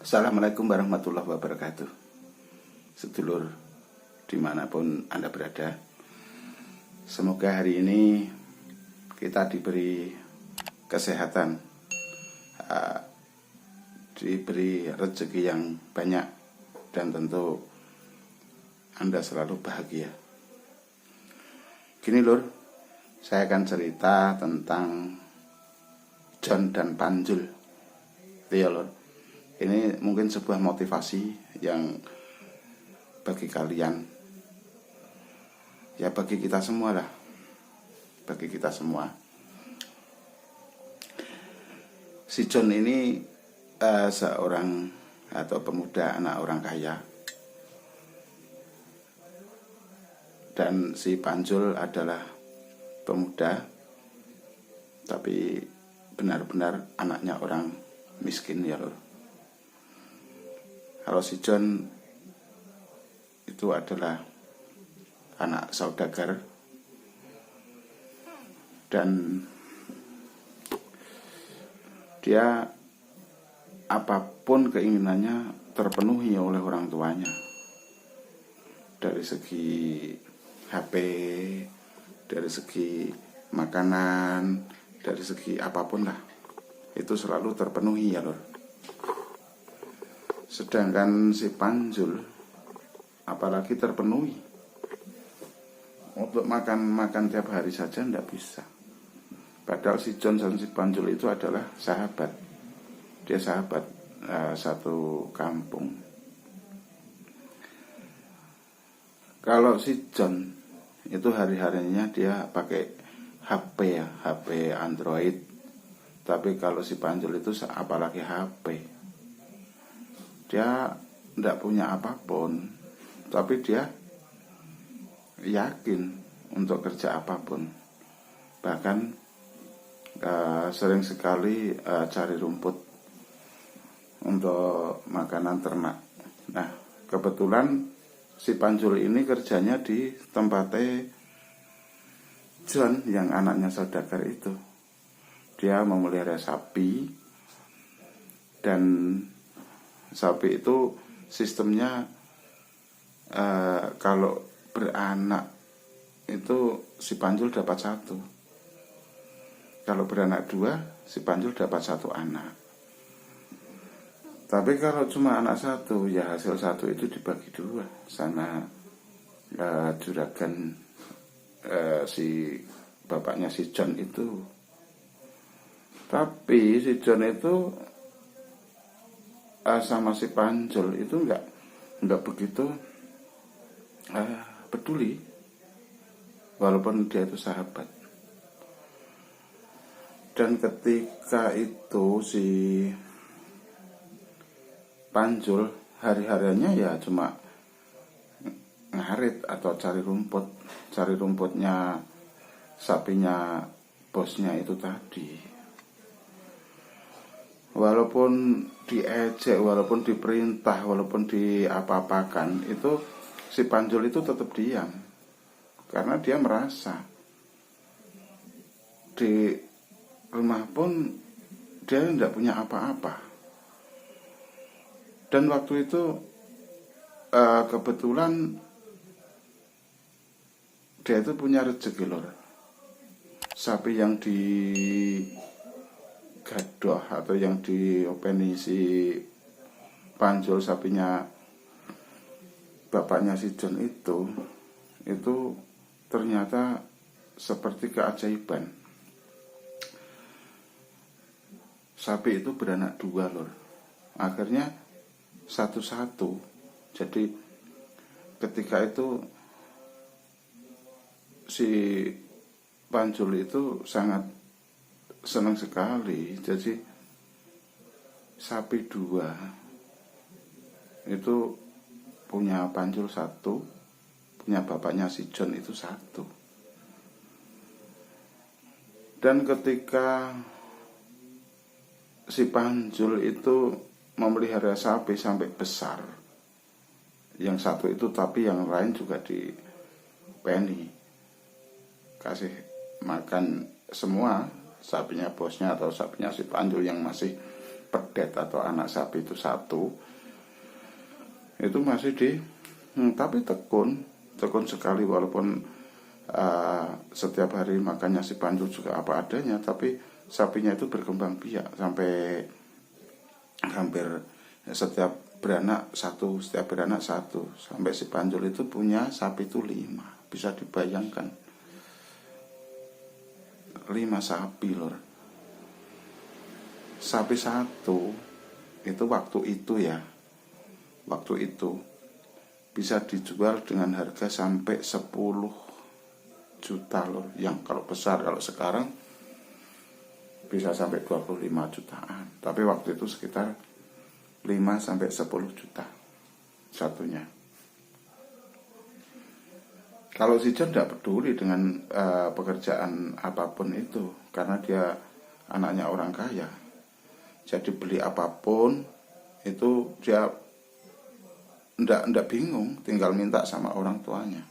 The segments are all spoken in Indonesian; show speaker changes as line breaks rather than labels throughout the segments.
Assalamualaikum warahmatullahi wabarakatuh. Sedulur dimanapun Anda berada, semoga hari ini kita diberi kesehatan, diberi rezeki yang banyak, dan tentu Anda selalu bahagia. Gini lur, saya akan cerita tentang John dan Panjul. Iya lur, ini mungkin sebuah motivasi yang bagi kalian, ya bagi kita semua lah, bagi kita semua. Si John ini seorang atau pemuda anak orang kaya, dan si Panjul adalah pemuda tapi benar-benar anaknya orang miskin ya lor. Kalau si John itu adalah anak saudagar, dan dia apapun keinginannya terpenuhi oleh orang tuanya. Dari segi HP, dari segi makanan, dari segi apapun lah, itu selalu terpenuhi ya lor. Sedangkan si Panjul apalagi terpenuhi, untuk makan tiap hari saja tidak bisa. Padahal si John dan si Panjul itu adalah sahabat. Dia sahabat satu kampung. Kalau si John itu hari-harinya dia pakai HP ya, HP Android. Tapi kalau si Panjul itu apalagi HP. Dia tidak punya apapun, tapi dia yakin untuk kerja apapun. Bahkan sering sekali cari rumput untuk makanan ternak. Nah, kebetulan si Panjul ini kerjanya di tempatnya John yang anaknya saudagar itu. Dia memelihara sapi, dan sapi itu sistemnya kalau beranak itu si Panjul dapat satu. Kalau beranak dua, si Panjul dapat satu anak. Tapi kalau cuma anak satu, ya hasil satu itu dibagi dua sama juragan si bapaknya si John itu. Tapi si John itu sama si Panjul itu enggak begitu peduli, walaupun dia itu sahabat. Dan ketika itu si Panjul hari-harinya ya cuma ngarit atau cari rumput, cari rumputnya sapinya bosnya itu tadi. Walaupun diejek, walaupun diperintah, walaupun diapa-apakan, itu si Panjul itu tetap diam. Karena dia merasa di rumah pun dia tidak punya apa-apa. Dan waktu itu kebetulan dia itu punya rezeki lor. Sapi yang gadoh atau yang diopeni si Panjul, sapinya bapaknya si John itu ternyata seperti keajaiban. Sapi itu beranak dua lor. Akhirnya satu-satu. Jadi ketika itu si Panjul itu sangat senang sekali. Jadi sapi dua itu punya Panjul satu, punya bapaknya si John itu satu. Dan ketika si Panjul itu memelihara sapi sampai besar, yang satu itu tapi yang lain juga dipeni, kasih makan semua sapinya bosnya atau sapinya si Panjul yang masih pedet atau anak sapi itu satu, itu masih tapi tekun sekali, walaupun setiap hari makannya si Panjul juga apa adanya, tapi sapinya itu berkembang biak sampai hampir setiap beranak satu, sampai si Panjul itu punya sapi itu 5. Bisa dibayangkan, 5 sapi lor. Sapi satu itu waktu itu bisa dijual dengan harga sampai 10 juta loh. Yang kalau besar, kalau sekarang bisa sampai 25 jutaan. Tapi waktu itu sekitar 5 sampai 10 juta satunya. Kalau si John tidak peduli dengan pekerjaan apapun itu, karena dia anaknya orang kaya. Jadi beli apapun itu dia ndak bingung, tinggal minta sama orang tuanya.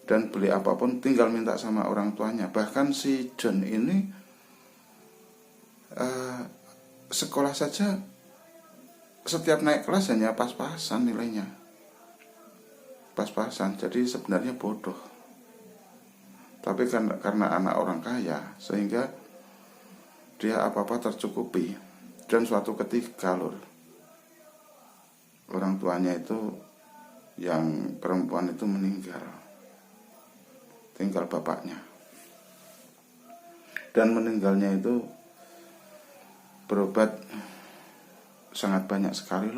Dan beli apapun tinggal minta sama orang tuanya. Bahkan si John ini sekolah saja setiap naik kelas hanya pas-pasan nilainya. Pas-pasan, jadi sebenarnya bodoh. Tapi karena anak orang kaya, sehingga dia apa-apa tercukupi. Dan suatu ketika orang tuanya itu, yang perempuan itu meninggal, tinggal bapaknya. Dan meninggalnya itu berobat sangat banyak sekali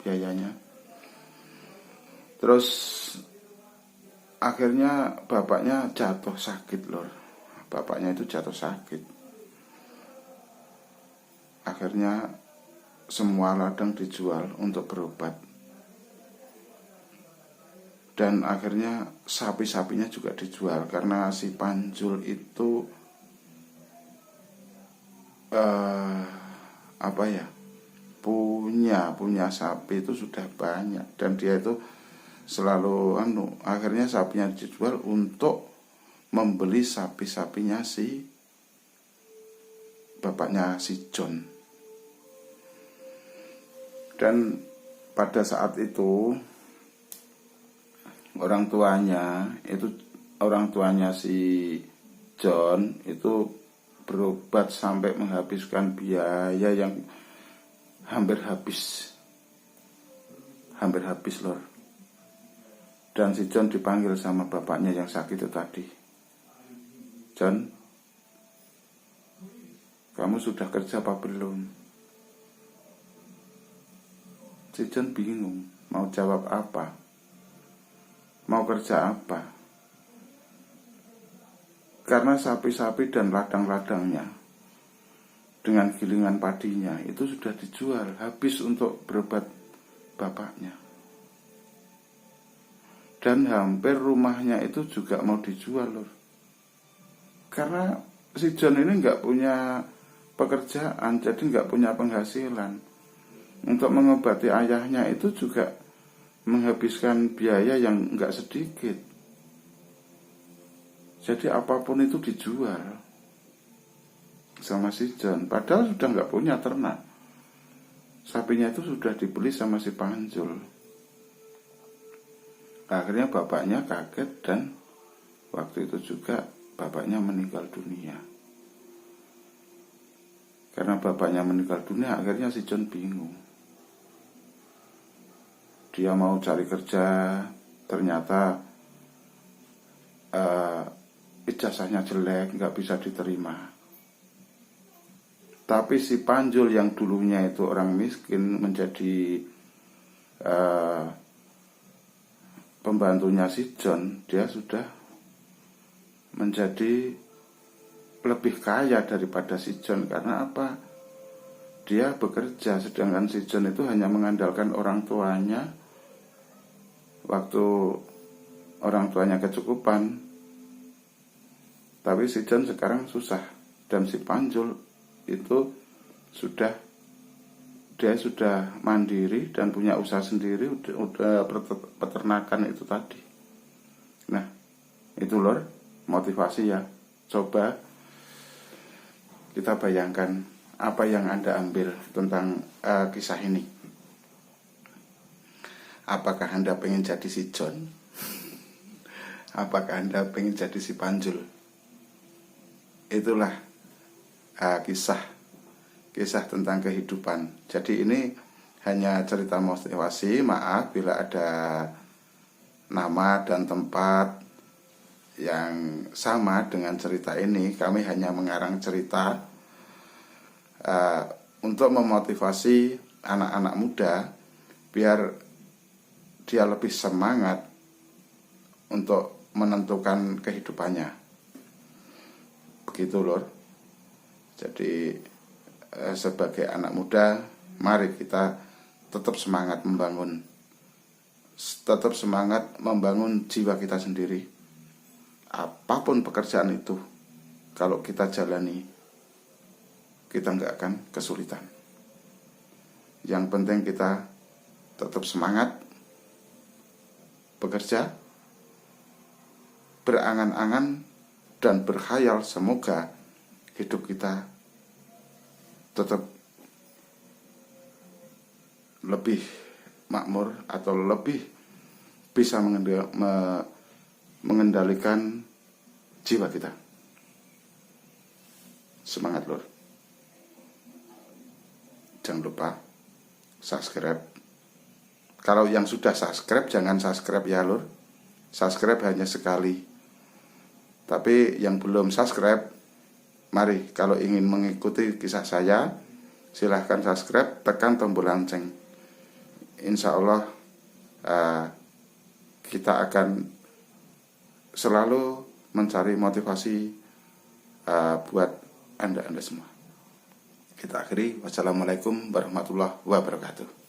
biayanya. Terus akhirnya bapaknya jatuh sakit Bapaknya itu jatuh sakit. Akhirnya semua ladang dijual untuk berobat. Dan akhirnya sapi-sapinya juga dijual, karena si Panjul itu punya sapi itu sudah banyak, dan dia itu selalu akhirnya sapinya dijual untuk membeli sapi-sapinya si bapaknya si John. Dan pada saat itu orang tuanya si John itu berobat sampai menghabiskan biaya yang hampir habis Dan si John dipanggil sama bapaknya yang sakit itu tadi. John, kamu sudah kerja apa belum? Si John bingung mau jawab apa, mau kerja apa, karena sapi-sapi dan ladang-ladangnya dengan gilingan padinya itu sudah dijual habis untuk berobat bapaknya. Dan hampir rumahnya itu juga mau dijual karena si John ini nggak punya pekerjaan, jadi nggak punya penghasilan. Untuk mengobati ayahnya itu juga menghabiskan biaya yang nggak sedikit. Jadi apapun itu dijual sama si John. Padahal sudah nggak punya ternak. Sapinya itu sudah dibeli sama si Panjul. Akhirnya bapaknya kaget, dan waktu itu juga bapaknya meninggal dunia. Karena bapaknya meninggal dunia, akhirnya si John bingung. Dia mau cari kerja, ternyata ijazahnya jelek, nggak bisa diterima. Tapi si Panjul yang dulunya itu orang miskin menjadi pembantunya si John, dia sudah menjadi lebih kaya daripada si John. Karena apa? Dia bekerja, sedangkan si John itu hanya mengandalkan orang tuanya. Waktu orang tuanya kecukupan, tapi si John sekarang susah. Dan si Panjul itu sudah mandiri dan punya usaha sendiri, udah peternakan itu tadi. Nah, itu motivasi ya. Coba kita bayangkan apa yang Anda ambil tentang kisah ini? Apakah Anda pengen jadi si John? Apakah Anda pengen jadi si Panjul? Itulah kisah tentang kehidupan. Jadi ini hanya cerita motivasi. Maaf bila ada nama dan tempat yang sama dengan cerita ini. Kami hanya mengarang cerita untuk memotivasi anak-anak muda biar dia lebih semangat untuk menentukan kehidupannya. Begitu lor. Jadi sebagai anak muda, mari kita tetap semangat membangun jiwa kita sendiri. Apapun pekerjaan itu, kalau kita jalani, kita nggak akan kesulitan. Yang penting kita tetap semangat bekerja, berangan-angan dan berkhayal semoga hidup kita tetap lebih makmur atau lebih bisa mengendalikan jiwa kita. Semangat lor. Jangan lupa subscribe. Kalau yang sudah subscribe jangan subscribe ya lor. Subscribe hanya sekali. Tapi yang belum subscribe, mari kalau ingin mengikuti kisah saya, silahkan subscribe, tekan tombol lonceng. Insya Allah kita akan selalu mencari motivasi buat Anda semua. Kita akhiri. Wassalamualaikum warahmatullahi wabarakatuh.